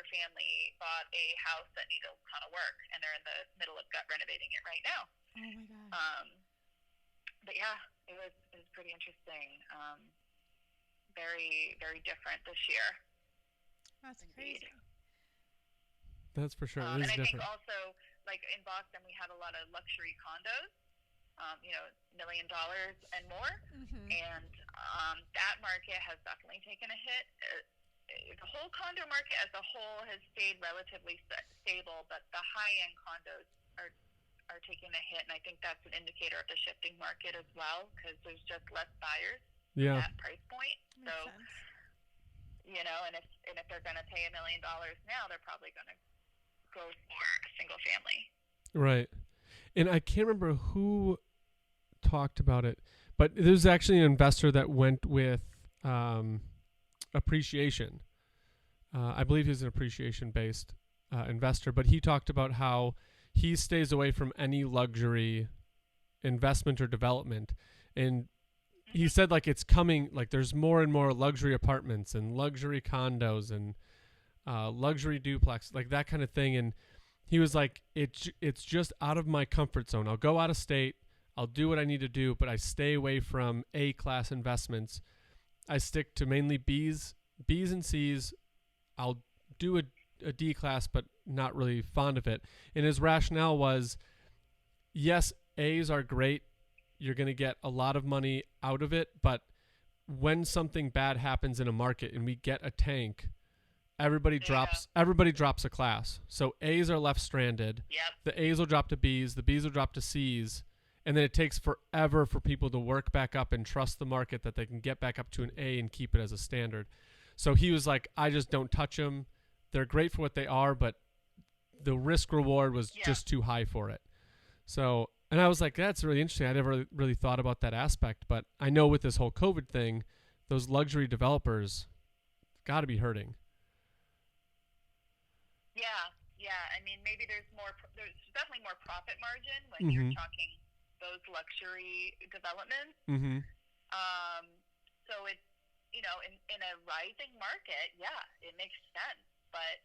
family bought a house that needed a ton of work, and they're in the middle of gut renovating it right now. Oh my gosh. But yeah, it was pretty interesting. Very, very different this year. That's crazy. That's for sure. And I different. think also, like in Boston, we have a lot of luxury condos, $1 million and more. Mm-hmm. And that market has definitely taken a hit. The whole condo market as a whole has stayed relatively stable, but the high-end condos are taking a hit, and I think that's an indicator of the shifting market as well, because there's just less buyers at that price point. Makes sense. And if they're going to pay $1 million now, they're probably going to go for a single family. Right. And I can't remember who talked about it, but there's actually an investor that went with appreciation. I believe he's an appreciation-based investor, but he talked about how he stays away from any luxury investment or development. And he said, like, it's coming, like there's more and more luxury apartments and luxury condos and luxury duplex, like that kind of thing. And he was like, it's just out of my comfort zone. I'll go out of state. I'll do what I need to do, but I stay away from A-class investments. I stick to mainly B's and C's. I'll do a D class, but not really fond of it. And his rationale was, yes, A's are great. You're going to get a lot of money out of it, but when something bad happens in a market and we get a tank, everybody drops a class. So A's are left stranded. Yep. The A's will drop to B's, the B's will drop to C's, and then it takes forever for people to work back up and trust the market that they can get back up to an A and keep it as a standard. So he was like, I just don't touch them. They're great for what they are, but the risk reward was just too high for it. So, and I was like, that's really interesting. I never really thought about that aspect, but I know with this whole COVID thing, those luxury developers got to be hurting. Yeah. I mean, maybe there's definitely more profit margin when you're talking those luxury developments. Mm-hmm. So it's, in a rising market, it makes sense. But,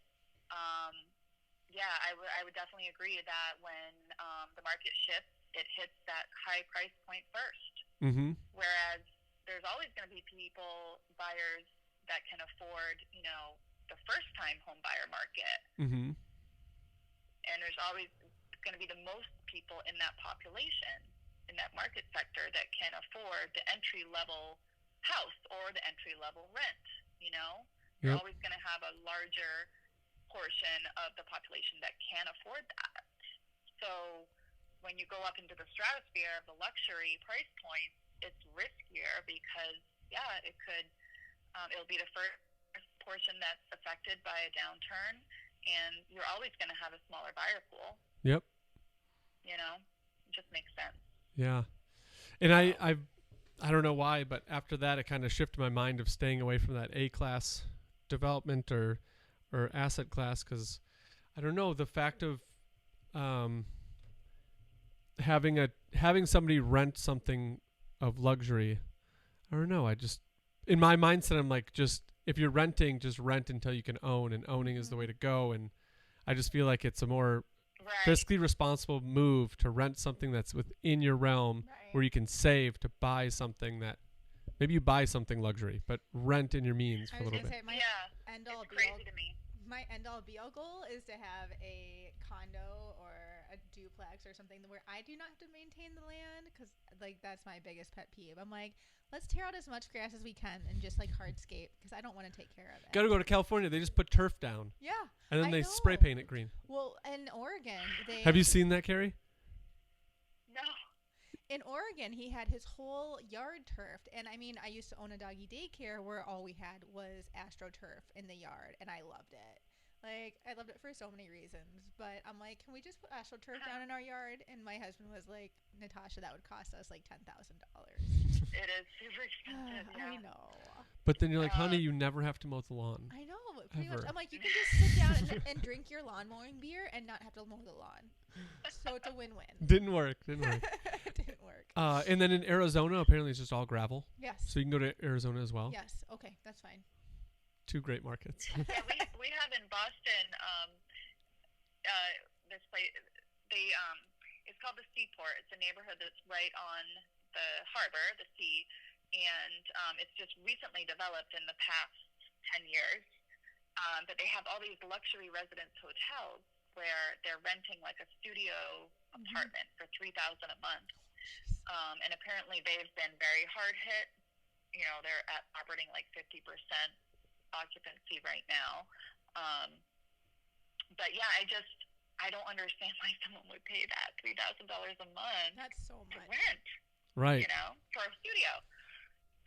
I would definitely agree that when the market shifts, it hits that high price point first. Mm-hmm. Whereas there's always going to be buyers that can afford, the first-time home buyer market. Mm-hmm. And there's always going to be the most people in that population, in that market sector, that can afford the entry-level house or the entry-level rent, You're always going to have a larger portion of the population that can afford that. So when you go up into the stratosphere of the luxury price point, it's riskier because, it could, it'll be the first portion that's affected by a downturn, and you're always going to have a smaller buyer pool. Yep. It just makes sense. Yeah. And I don't know why, but after that, it kind of shifted my mind of staying away from that A-class development or asset class, because I don't know, the fact of having somebody rent something of luxury. I don't know. I just, in my mindset, I'm like, just if you're renting, just rent until you can own, and owning is the way to go. And I just feel like it's a more fiscally responsible move to rent something that's within your realm, where you can save to buy something that maybe you buy something luxury, but rent in your means for a little bit. Say my end all be all goal is to have a condo or a duplex or something where I do not have to maintain the land, because like that's my biggest pet peeve. I'm like, let's tear out as much grass as we can and just like hardscape, because I don't want to take care of it. Got to go to California. They just put turf down. Yeah. And then they spray paint it green. Well, in Oregon, have you seen that, Carey? No. In Oregon, he had his whole yard turfed. And I mean, I used to own a doggy daycare where all we had was AstroTurf in the yard, and I loved it. Like, I loved it for so many reasons. But I'm like, can we just put AstroTurf down in our yard? And my husband was like, Natasha, that would cost us like $10,000. It is super expensive. I know. But then you're like, honey, you never have to mow the lawn. I know. Pretty much. I'm like, you can just sit down and drink your lawn mowing beer and not have to mow the lawn. So it's a win-win. Didn't work. It didn't work. And then in Arizona, apparently it's just all gravel. Yes. So you can go to Arizona as well. Yes. Okay, that's fine. Two great markets. Yeah, we have in Boston this place. It's called the Seaport. It's a neighborhood that's right on the harbor, the sea, and it's just recently developed in the past 10 years. But they have all these luxury residence hotels where they're renting like a studio apartment for $3,000 a month. And apparently they've been very hard hit. They're operating like 50% occupancy right now. But yeah, I don't understand why someone would pay that $3,000 a month. That's so much. To rent. Right. For a studio.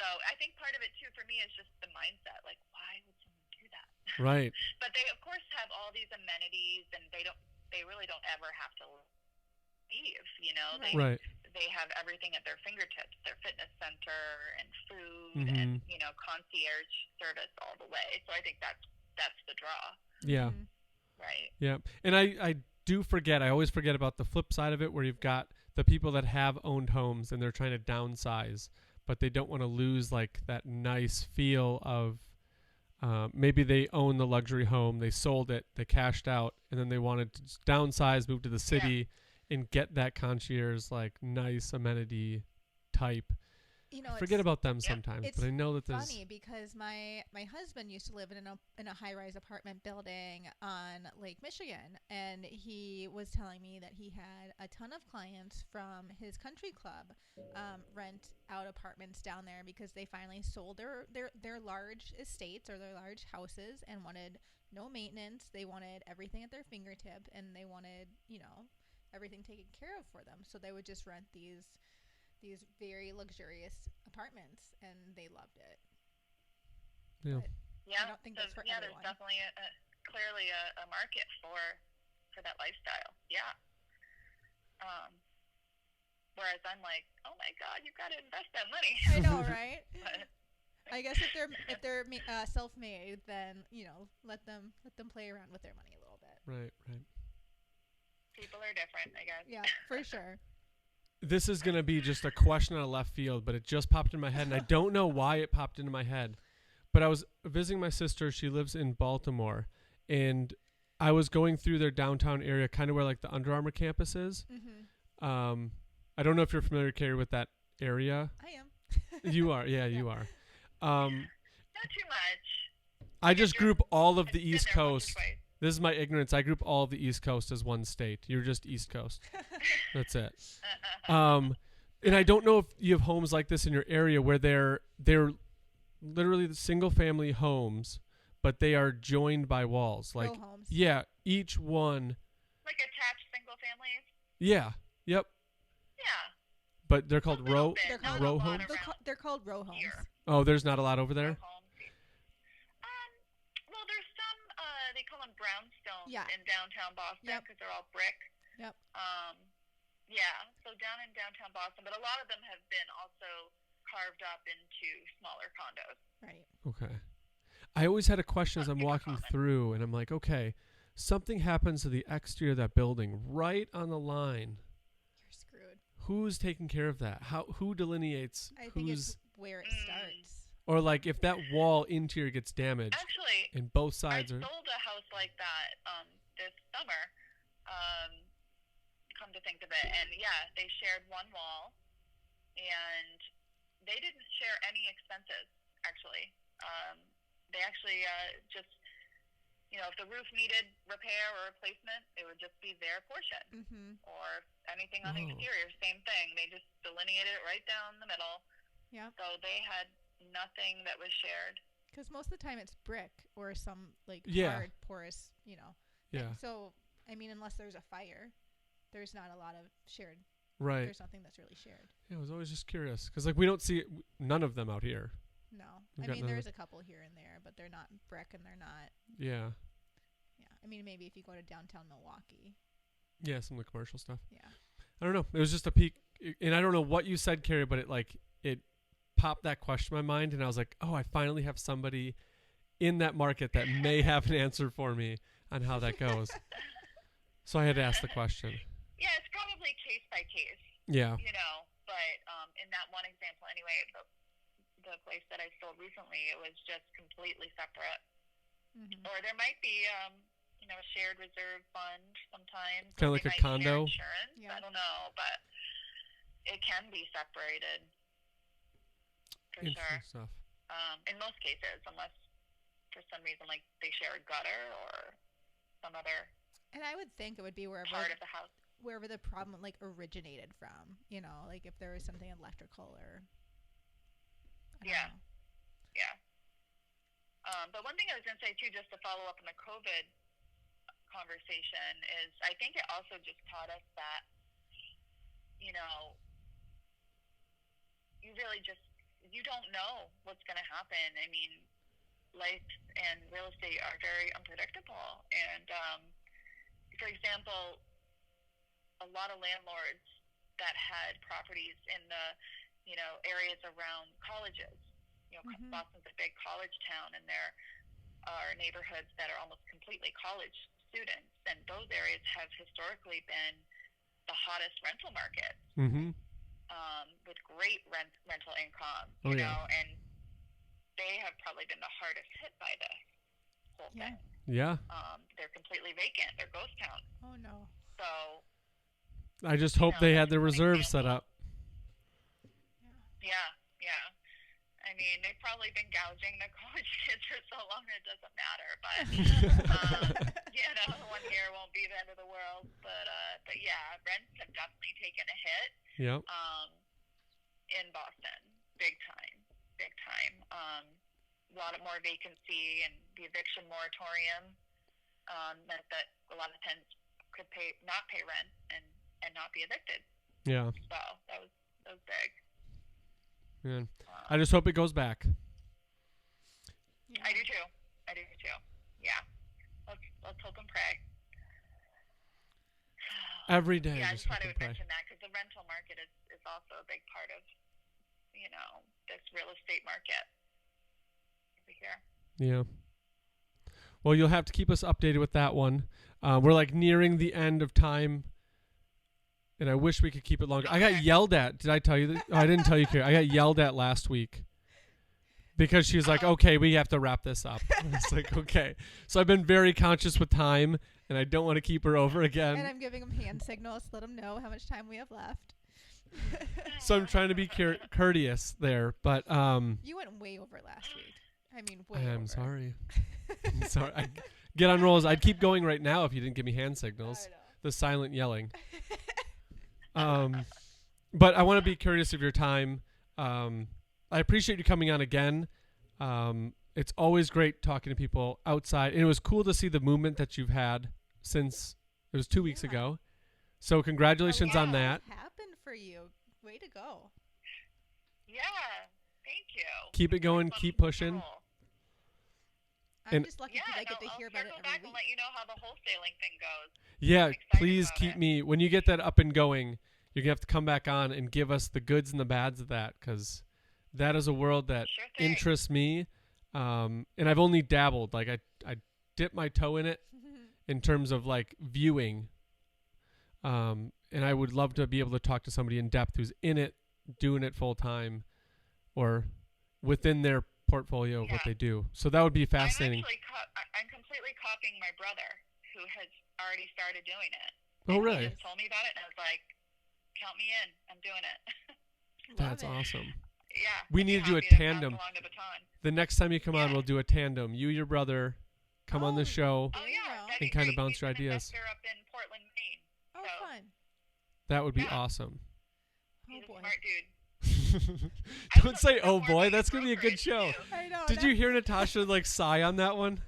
So I think part of it too for me is just the mindset. Like, why would someone do that? Right. But they of course have all these amenities, and they really don't ever have to leave. Right. They have everything at their fingertips, their fitness center and food and, concierge service all the way. So I think that's the draw. Yeah. Right. Yeah. And I do forget, I always forget about the flip side of it, where you've got the people that have owned homes and they're trying to downsize, but they don't want to lose like that nice feel of maybe they own the luxury home, they sold it, they cashed out, and then they wanted to downsize, move to the city, and get that concierge like nice amenity type. I forget about them sometimes, but I know that there's funny because my husband used to live in a high-rise apartment building on Lake Michigan, and he was telling me that he had a ton of clients from his country club rent out apartments down there because they finally sold their large estates or their large houses and wanted no maintenance. They wanted everything at their fingertip, and they wanted everything taken care of for them. So they would just rent these very luxurious apartments, and they loved it. Yeah. But I don't think that's for everyone. There's definitely clearly a market for that lifestyle. Yeah. Whereas I'm like, oh my God, you've got to invest that money. I know, right? I guess if they're self-made, then let them play around with their money a little bit. Right. People are different, I guess. Yeah, for sure. This is going to be just a question out of left field, but it just popped in my head, and I don't know why it popped into my head. But I was visiting my sister. She lives in Baltimore, and I was going through their downtown area, kind of where like the Under Armour campus is. Mm-hmm. I don't know if you're familiar, Carey, with that area. I am. You are. Yeah, you are. Not too much. I just group all of the East Coast. This is my ignorance. I group all of the East Coast as one state. You're just East Coast. That's it. And I don't know if you have homes like this in your area where they're literally the single family homes, but they are joined by walls. Like row homes. Yeah, each one. Like attached single families. Yeah. Yep. Yeah. But they're called row homes. They're called row homes. Here. Oh, there's not a lot over there. Row homes. Well, there's some. They call them brownstones in downtown Boston because they're all brick. Yep. Yeah, so down in downtown Boston, but a lot of them have been also carved up into smaller condos. Right. Okay. I always had a question as Not I'm super walking common. through, and I'm like, okay, something happens to the exterior of that building right on the line. You're screwed. Who's taking care of that? Who delineates I think it's who's, where it starts. or like if that wall interior gets damaged Actually, and both I sides are, sold a house like that this summer. Come to think of it, and yeah, they shared one wall, and they didn't share any expenses. Actually, they actually just, if the roof needed repair or replacement, it would just be their portion. Mm-hmm. Or anything on the Whoa. exterior, same thing. They just delineated it right down the middle. Yeah. So they had nothing that was shared. Because most of the time it's brick or some like Yeah. hard porous, yeah, So I mean, unless there's a fire, there's not a lot of shared. right. There's nothing that's really shared. Yeah, I was always just curious because like we don't see none of them out here. No, We've I got mean none of there's a couple here and there, but they're not brick and they're not. Yeah, Yeah, I mean maybe if you go to downtown Milwaukee. yeah, some of the commercial stuff. Yeah. I don't know. It was just a peek, and I don't know what you said, Carey, but it popped that question in my mind, and I was like, oh, I finally have somebody in that market that may have an answer for me on how that goes. So I had to ask the question. Yeah, it's probably case by case. Yeah. But in that one example anyway, the place that I sold recently, it was just completely separate. Mm-hmm. Or there might be, a shared reserve fund sometimes. Kinda or like they a might share condo? Insurance. Yeah. I don't know, but it can be separated for sure. Interesting stuff. In most cases, unless for some reason like they share a gutter or some other And I would think it would be wherever part of the house. wherever the problem like originated from. Like if there was something electrical or. I don't Yeah. know. Yeah. But one thing I was going to say, too, just to follow up on the COVID conversation, is I think it also just taught us that, you really just, you don't know what's going to happen. I mean, life and real estate are very unpredictable. And, for example, a lot of landlords that had properties in the, areas around colleges. Mhm. Boston's a big college town, and there are neighborhoods that are almost completely college students, and those areas have historically been the hottest rental markets, Mm-hmm. with great rental income, Oh, you yeah. know, and they have probably been the hardest hit by this whole Yeah. thing. Yeah. They're completely vacant. They're ghost towns. Oh no. So, I just hope they had their that's one reserves set example. up. Yeah. I mean, they've probably been gouging the college kids for so long it doesn't matter. But, one year won't be the end of the world. But yeah, rents have definitely taken a hit Yep. in Boston. Big time. A lot of more vacancy, and the eviction moratorium meant that a lot of tenants could not pay rent and not be evicted. Yeah. So that was big. Man. I just hope it goes back. Yeah. I do too. Yeah. Let's hope and pray. Every day. Yeah, I just thought I hope would and pray. mention that because the rental market is also a big part of, this real estate market over here. Yeah. Well, you'll have to keep us updated with that one. We're like nearing the end of time, and I wish we could keep it longer. I got Okay. yelled at. Did I tell you that? Oh, I didn't tell you, Carey. I got yelled at last week because she was like, okay, we have to wrap this up. It's like, okay. So I've been very conscious with time, and I don't want to keep her over again. And I'm giving him hand signals to let him know how much time we have left. So I'm trying to be courteous there, but You went way over last week. I mean, way I am over. sorry. I'm sorry. I get on rolls. I'd keep going right now if you didn't give me hand signals. I know. The silent yelling. But I want to be courteous of your time. I appreciate you coming on again. It's always great talking to people outside, and it was cool to see the movement that you've had since it was 2 weeks Yeah. ago. So congratulations A on lot that. happened for you. Way to go. Yeah, thank you. Keep it going. Fun Keep pushing. role. I'm And- just lucky Yeah, because I get to I'll hear about it circle every back and week. let you know how the wholesaling thing goes. Yeah, I'm excited please about keep it. me when you get that up and going. you're going to have to come back on and give us the goods and the bads of that, because that is a world that Sure thing. interests me. And I've only dabbled. Like, I dipped my toe in it in terms of, like, viewing. And I would love to be able to talk to somebody in depth who's in it, doing it full time, or within their portfolio of what they do. So that would be fascinating. I'm completely copying my brother, who has already started doing it. Oh, And really? He just told me about it, and I was like, count me in. I'm doing it. That's Love it. awesome. Yeah. We I'd need be to do a happy pass tandem. along the baton. The next time you come on, Yeah. we'll do a tandem. You, your brother, come on the Oh, show. Oh, There you yeah. go. That'd And be kinda great. bounce He's your an ideas. investor up in Portland, Maine. Oh, So, fun. That would be Yeah. awesome. Oh, He's a boy. smart dude. Don't say, oh more boy, about that's the going to be a good brokerage, show. too. I know. Did you hear Natasha like sigh on that one?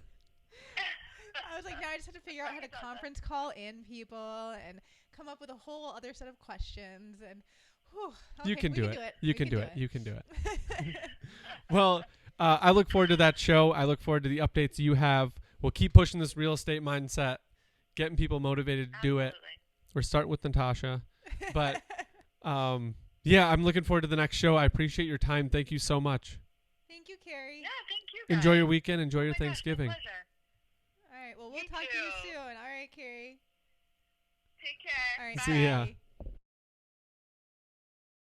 I was like, now I just have to figure out how to conference call in people and come up with a whole other set of questions. And whew, You okay, can we do it. You We can do it. You can do it. Well, I look forward to that show. I look forward to the updates you have. We'll keep pushing this real estate mindset, getting people motivated to do it. Absolutely. We're starting with Natasha. But yeah, I'm looking forward to the next show. I appreciate your time. Thank you so much. Thank you, Carey. Yeah, thank you, guys. Enjoy your weekend. Enjoy Oh your my gosh, my Thanksgiving. pleasure. All right. Well, we'll You talk to you too. soon. All right, Carey. Take care. All right. See ya. bye.